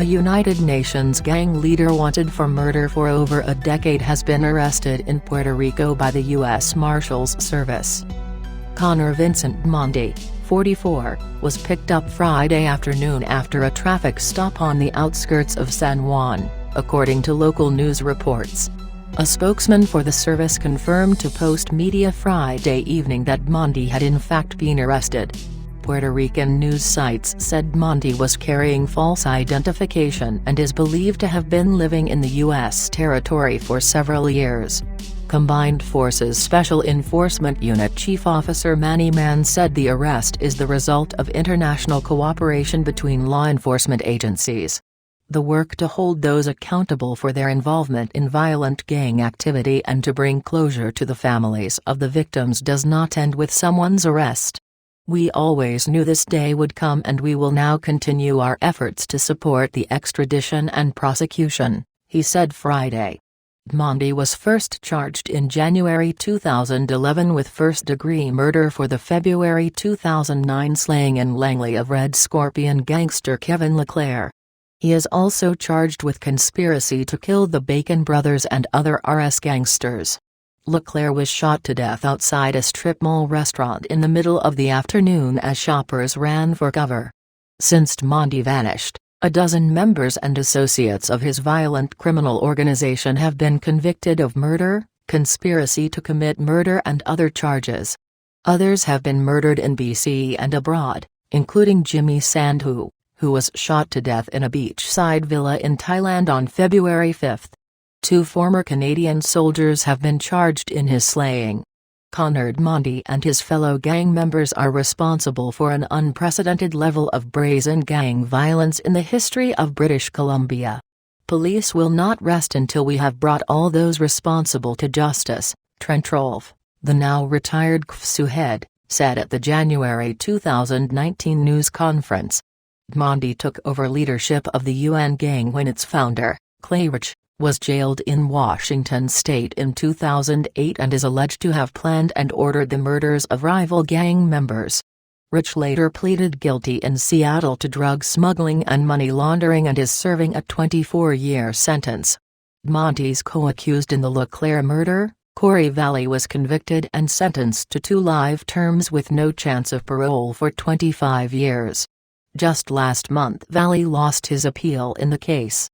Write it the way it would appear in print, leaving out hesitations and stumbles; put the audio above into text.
United Nations gang leader wanted for murder for over a decade has been arrested in Puerto Rico by the U.S. Marshals Service. Connor Vincent Mondi, 44, was picked up Friday afternoon after a traffic stop on the outskirts of San Juan, according to local news reports. A spokesman for the service confirmed to Post Media Friday evening that Mondi had in fact been arrested. Puerto Rican news sites said Mondi was carrying false identification and is believed to have been living in the U.S. territory for several years. Combined Forces Special Enforcement Unit Chief Officer Manny Mann said the arrest is the result of international cooperation between law enforcement agencies. The work to hold those accountable for their involvement in violent gang activity and to bring closure to the families of the victims does not end with someone's arrest. We always knew this day would come, and we will now continue our efforts to support the extradition and prosecution, he said Friday. Mondi was first charged in January 2011 with first-degree murder for the February 2009 slaying in Langley of Red Scorpion gangster Kevin LeClaire. He is also charged with conspiracy to kill the Bacon brothers and other RS gangsters. LeClaire was shot to death outside a strip mall restaurant in the middle of the afternoon as shoppers ran for cover. Since Mondi vanished, a dozen members and associates of his violent criminal organization have been convicted of murder, conspiracy to commit murder and other charges. Others have been murdered in BC and abroad, including Jimmy Sandhu, who was shot to death in a beachside villa in Thailand on February 5. 2 former Canadian soldiers have been charged in his slaying. Connor Mondi and his fellow gang members are responsible for an unprecedented level of brazen gang violence in the history of British Columbia. Police will not rest until we have brought all those responsible to justice, Trent Rolfe, the now retired CFSU head, said at the January 2019 news conference. Mondi took over leadership of the UN gang when its founder, Clay Rich, was jailed in Washington state in 2008 and is alleged to have planned and ordered the murders of rival gang members. Rich later pleaded guilty in Seattle to drug smuggling and money laundering and is serving a 24-year sentence. Mondi's co-accused in the LeClaire murder, Corey Valley, was convicted and sentenced to 2 life terms with no chance of parole for 25 years. Just last month Valley lost his appeal in the case.